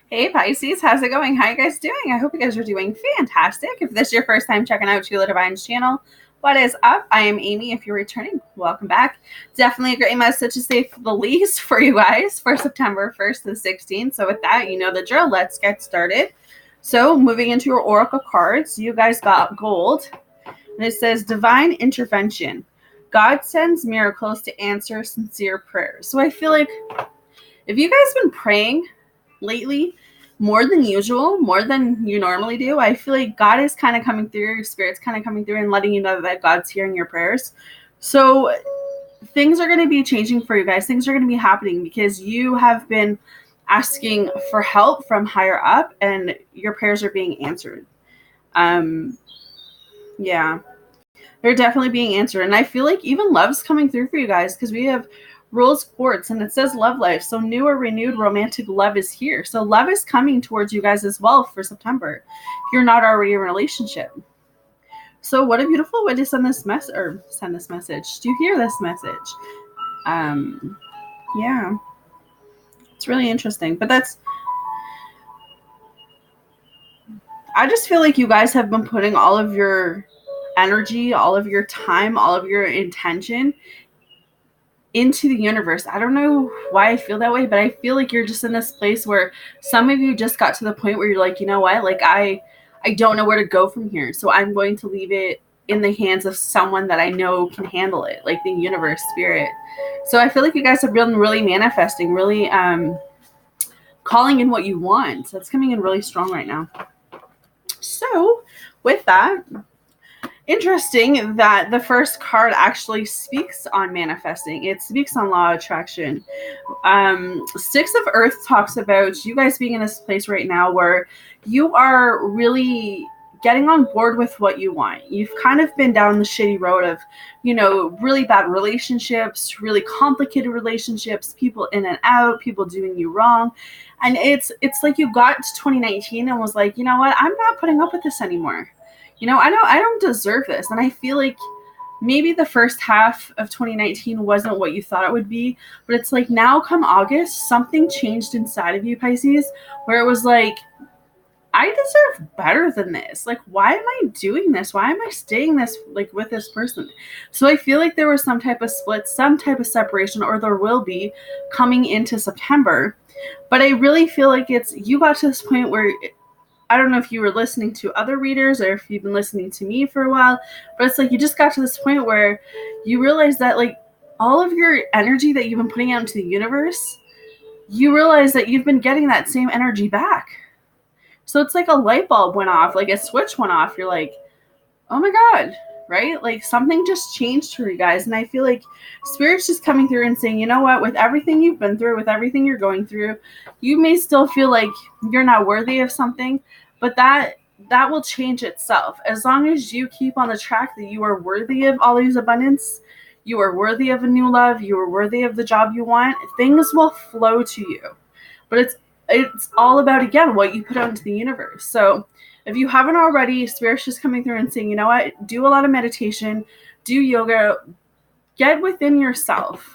Hey Pisces, how's it going? How you guys doing? I hope you guys are doing fantastic. If this is your first time checking out Sheila Divine's channel, what is up? I am Amy. If you're returning, welcome back. Definitely a great message to say the least for you guys for September 1st to 16th. So with that, you know the drill. Let's get started. So moving into your oracle cards, you guys got gold. And it says divine intervention. God sends miracles to answer sincere prayers. So I feel like if you guys been praying lately more than usual, more than you normally do, I feel like God is kind of coming through, your spirit's kind of coming through and letting you know that God's hearing your prayers. So things are going to be changing for you guys. Things are going to be happening because you have been asking for help from higher up and your prayers are being answered. Yeah, they're definitely being answered. And I feel like even love's coming through for you guys because we have Rose Quartz and it says love life. So new or renewed romantic love is here. So love is coming towards you guys as well for September if you're not already in a relationship. So what a beautiful way to send this message. Do you hear this message? Yeah, it's really interesting. But I just feel like you guys have been putting all of your energy, all of your time, all of your intention into the universe. I don't know why I feel that way, but I feel like you're just in this place where some of you just got to the point where you're like, you know what? Like I don't know where to go from here. So I'm going to leave it in the hands of someone that I know can handle it, like the universe, spirit. So I feel like you guys have been really manifesting, really calling in what you want. That's coming in really strong right now. So with that, interesting that the first card actually speaks on manifesting. It speaks on law of attraction. Six of Earth talks about you guys being in this place right now where you are really getting on board with what you want. You've kind of been down the shitty road of, you know, really bad relationships, really complicated relationships, people in and out, people doing you wrong. And it's like you got to 2019 and was like, you know what, I'm not putting up with this anymore. You know, I don't deserve this. And I feel like maybe the first half of 2019 wasn't what you thought it would be, but it's like now come August, something changed inside of you, Pisces, where it was like, I deserve better than this. Like, why am I doing this? Why am I staying this like with this person? So I feel like there was some type of split, some type of separation, or there will be coming into September. But I really feel like you got to this point where I don't know if you were listening to other readers or if you've been listening to me for a while, but it's like you just got to this point where you realize that like all of your energy that you've been putting out into the universe, you realize that you've been getting that same energy back. So it's like a light bulb went off, like a switch went off. You're like, oh my God, right? Like something just changed for you guys. And I feel like Spirit's just coming through and saying, you know what, with everything you've been through, with everything you're going through, you may still feel like you're not worthy of something, but that will change itself. As long as you keep on the track that you are worthy of all these abundance, you are worthy of a new love, you are worthy of the job you want, things will flow to you. But it's all about, again, what you put out into the universe. So if you haven't already, Spirit's just coming through and saying, you know what, do a lot of meditation, do yoga, get within yourself.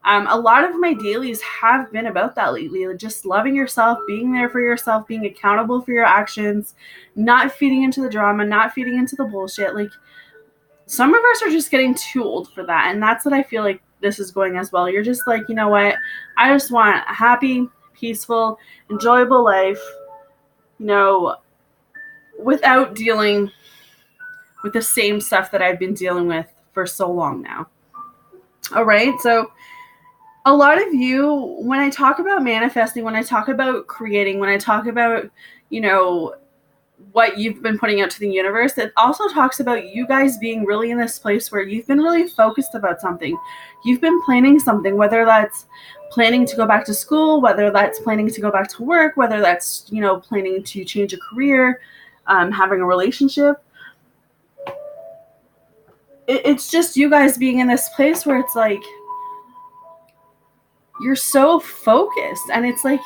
A lot of my dailies have been about that lately, just loving yourself, being there for yourself, being accountable for your actions, not feeding into the drama, not feeding into the bullshit. Like some of us are just getting too old for that. And that's what I feel like this is going as well. You're just like, you know what, I just want a happy, peaceful, enjoyable life, you know, without dealing with the same stuff that I've been dealing with for so long now. All right. So a lot of you, when I talk about manifesting, when I talk about creating, when I talk about, you know, what you've been putting out to the universe, it also talks about you guys being really in this place where you've been really focused about something. You've been planning something, whether that's planning to go back to school, whether that's planning to go back to work, whether that's, you know, planning to change a career, having a relationship. It's just you guys being in this place where it's like, you're so focused and it's like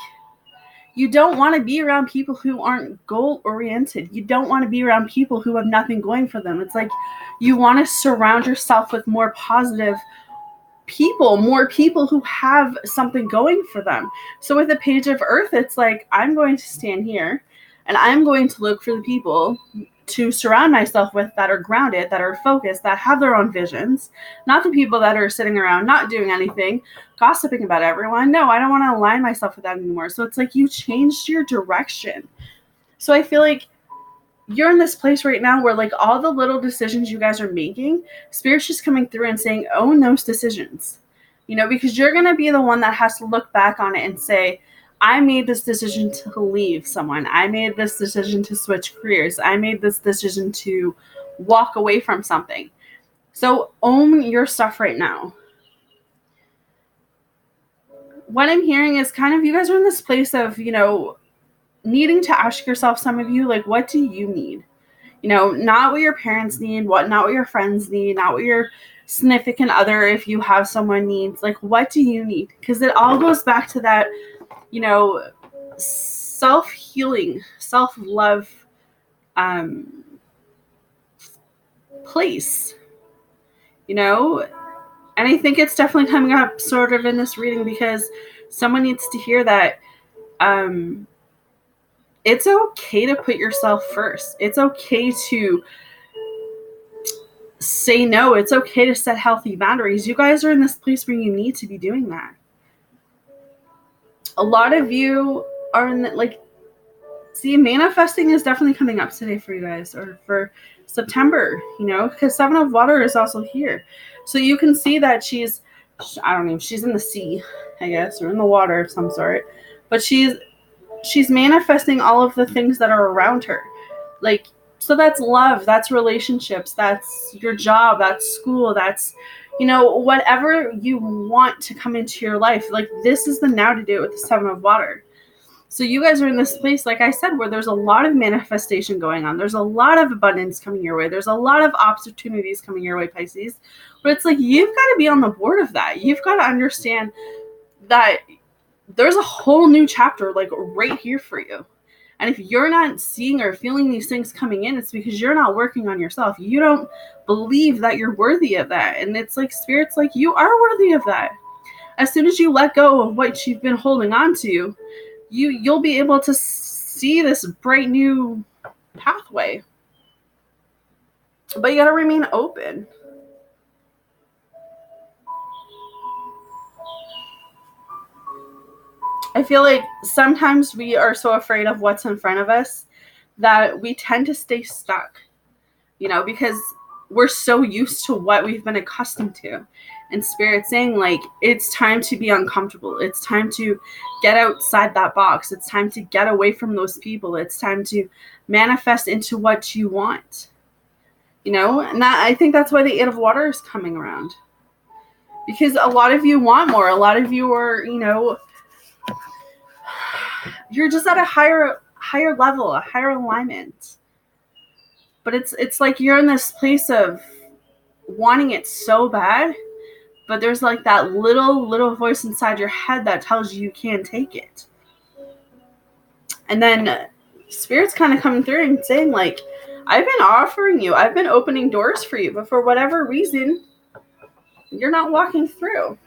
you don't want to be around people who aren't goal oriented. You don't want to be around people who have nothing going for them. It's like you want to surround yourself with more positive more people who have something going for them. So with the Page of Earth, it's like, I'm going to stand here and I'm going to look for the people to surround myself with that are grounded, that are focused, that have their own visions, not the people that are sitting around not doing anything, gossiping about everyone. No, I don't want to align myself with that anymore. So it's like you changed your direction. So I feel like you're in this place right now where like all the little decisions you guys are making, Spirit's just coming through and saying, own those decisions, because you're going to be the one that has to look back on it and say, I made this decision to leave someone. I made this decision to switch careers. I made this decision to walk away from something. So own your stuff right now. What I'm hearing is kind of you guys are in this place of, needing to ask yourself, some of you, like, what do you need? Not what your parents need, not what your friends need, not what your significant other, if you have someone, needs. Like, what do you need? Because it all goes back to that, self-healing, self-love place, and I think it's definitely coming up sort of in this reading because someone needs to hear that it's okay to put yourself first. It's okay to say no. It's okay to set healthy boundaries. You guys are in this place where you need to be doing that. A lot of you are in manifesting is definitely coming up today for you guys, or for September, because Seven of Water is also here. So you can see that she's in the sea, I guess, or in the water of some sort, but she's manifesting all of the things that are around her. Like, so that's love, that's relationships, that's your job, that's school, that's, whatever you want to come into your life. Like, this is the now to do it with the Seven of Water. So you guys are in this place, like I said, where there's a lot of manifestation going on. There's a lot of abundance coming your way. There's a lot of opportunities coming your way, Pisces. But it's like, you've got to be on the board of that. You've got to understand that there's a whole new chapter, like, right here for you. And if you're not seeing or feeling these things coming in, it's because you're not working on yourself. You don't believe that you're worthy of that. And it's like, Spirit's like, you are worthy of that. As soon as you let go of what you've been holding on to, you'll be able to see this bright new pathway. But you got to remain open. I feel like sometimes we are so afraid of what's in front of us that we tend to stay stuck, because we're so used to what we've been accustomed to. And Spirit's saying, like, it's time to be uncomfortable. It's time to get outside that box. It's time to get away from those people. It's time to manifest into what you want. And I think that's why the Eight of Water is coming around. Because a lot of you want more. A lot of you are, you're just at a higher level, a higher alignment. But it's like you're in this place of wanting it so bad, but there's like that little voice inside your head that tells you can't take it. And then Spirit's kind of coming through and saying, like, I've been opening doors for you, but for whatever reason, you're not walking through.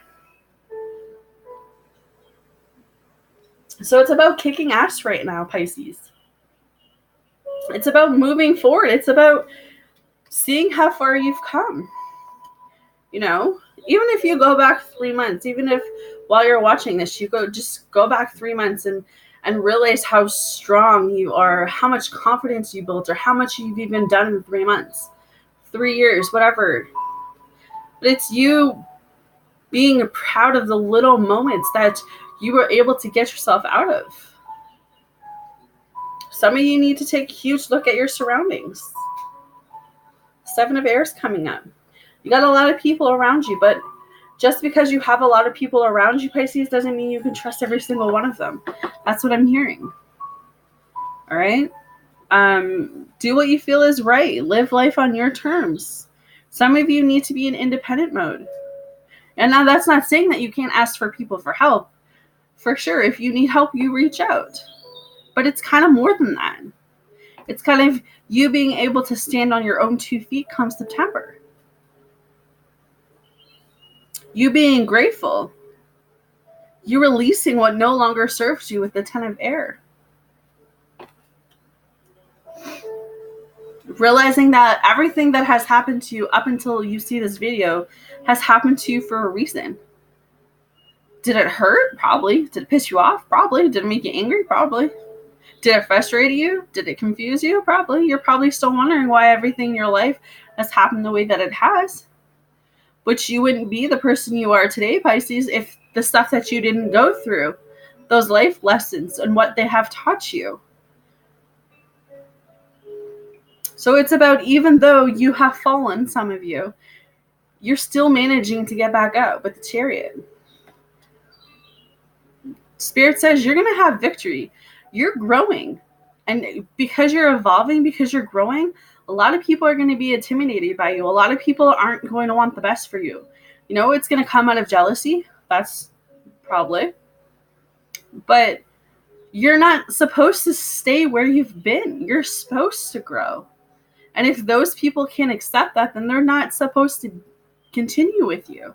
So it's about kicking ass right now, Pisces. It's about moving forward. It's about seeing how far you've come. Even if you go back 3 months, even if while you're watching this, you go back 3 months and realize how strong you are, how much confidence you built, or how much you've even done in 3 months, 3 years, whatever. But it's you being proud of the little moments that you were able to get yourself out of. Some of you need to take a huge look at your surroundings. Seven of Air's coming up. You got a lot of people around you, but just because you have a lot of people around you, Pisces, doesn't mean you can trust every single one of them. That's what I'm hearing. All right? Do what you feel is right. Live life on your terms. Some of you need to be in independent mode. And now that's not saying that you can't ask for people for help. For sure, if you need help, you reach out. But it's kind of more than that. It's kind of you being able to stand on your own 2 feet come September. You being grateful. You releasing what no longer serves you with the 10 of air. Realizing that everything that has happened to you up until you see this video has happened to you for a reason. Did it hurt? Probably. Did it piss you off? Probably. Did it make you angry? Probably. Did it frustrate you? Did it confuse you? Probably. You're probably still wondering why everything in your life has happened the way that it has. But you wouldn't be the person you are today, Pisces, if the stuff that you didn't go through, those life lessons and what they have taught you. So it's about, even though you have fallen, some of you, you're still managing to get back up with the Chariot. Spirit says you're going to have victory. You're growing. And because you're evolving, because you're growing, a lot of people are going to be intimidated by you. A lot of people aren't going to want the best for you. You know, it's going to come out of jealousy. That's probably. But you're not supposed to stay where you've been. You're supposed to grow. And if those people can't accept that, then they're not supposed to continue with you.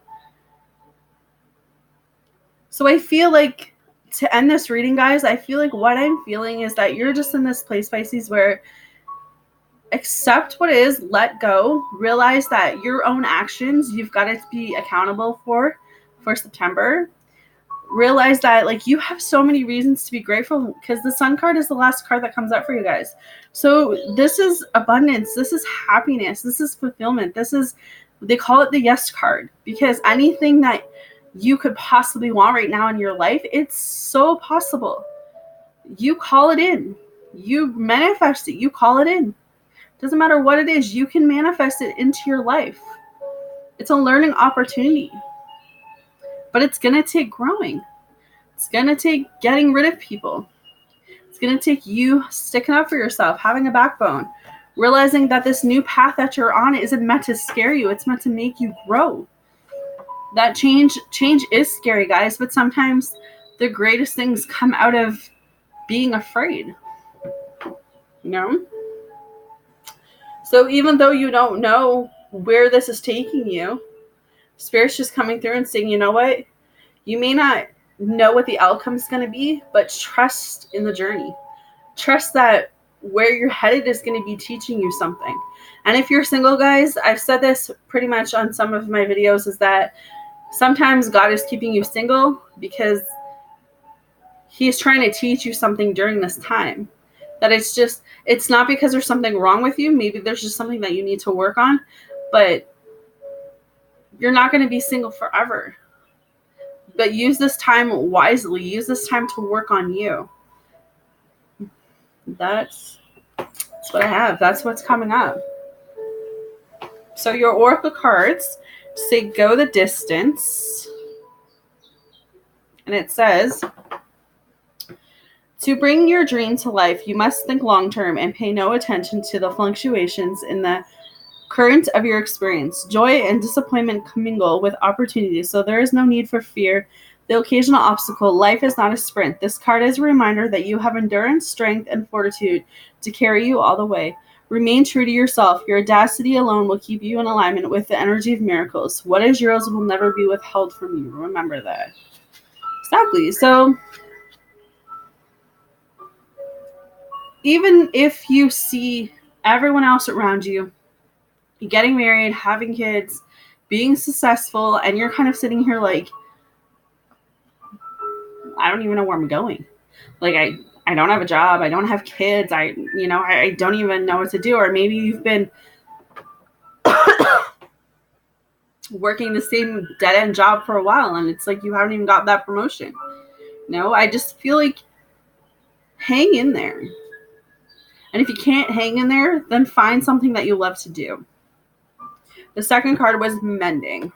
So I feel like, to end this reading, guys, I feel like what I'm feeling is that you're just in this place, Pisces, where accept what is, let go, realize that your own actions, you've got to be accountable for September. Realize that, like, you have so many reasons to be grateful, because the Sun card is the last card that comes up for you guys. So this is abundance. This is happiness. This is fulfillment. This is, they call it the yes card, because anything that you could possibly want right now in your life, it's so possible. You call it in. You manifest it. You call it in. Doesn't matter what it is, you can manifest it into your life. It's a learning opportunity. But it's going to take growing. It's going to take getting rid of people. It's going to take you sticking up for yourself, having a backbone, realizing that this new path that you're on isn't meant to scare you. It's meant to make you grow. That change is scary, guys, but sometimes the greatest things come out of being afraid. You know? So even though you don't know where this is taking you, Spirit's just coming through and saying, you know what? You may not know what the outcome is going to be, but trust in the journey. Trust that where you're headed is going to be teaching you something. And if you're single, guys, I've said this pretty much on some of my videos, is that sometimes God is keeping you single because He's trying to teach you something during this time. That it's not because there's something wrong with you. Maybe there's just something that you need to work on, but you're not going to be single forever. But use this time wisely. Use this time to work on you. That's what I have. That's what's coming up. So your oracle cards say go the distance. And it says, to bring your dream to life, you must think long-term and pay no attention to the fluctuations in the current of your experience. Joy and disappointment commingle with opportunity, so there is no need for fear the occasional obstacle. Life is not a sprint. This card is a reminder that you have endurance, strength, and fortitude to carry you all the way. Remain true to yourself. Your audacity alone will keep you in alignment with the energy of miracles. What is yours will never be withheld from you. Remember that. Exactly. So even if you see everyone else around you getting married, having kids, being successful, and you're kind of sitting here like, I don't even know where I'm going. Like, I don't have a job. I don't have kids. I don't even know what to do. Or maybe you've been working the same dead-end job for a while, and it's like you haven't even got that promotion. No, I just feel like hang in there. And if you can't hang in there, then find something that you love to do. The second card was mending.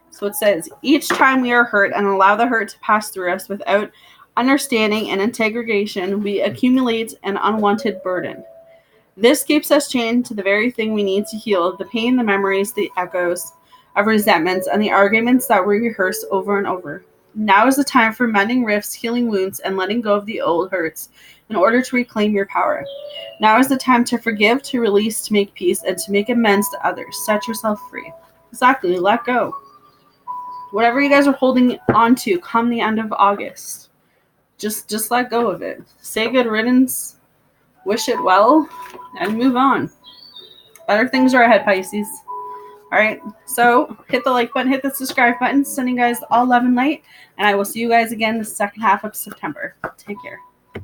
So it says, each time we are hurt and allow the hurt to pass through us without understanding and integration, we accumulate an unwanted burden. This keeps us chained to the very thing we need to heal, the pain, the memories, the echoes of resentments, and the arguments that we rehearse over and over. Now is the time for mending rifts, healing wounds, and letting go of the old hurts in order to reclaim your power. Now is the time to forgive, to release, to make peace, and to make amends to others. Set yourself free. Exactly. Let go. Whatever you guys are holding on to come the end of August, just let go of it. Say good riddance, wish it well, and move on. Better things are ahead, Pisces. All right, so hit the like button, hit the subscribe button. Sending you guys all love and light, and I will see you guys again the second half of September. Take care.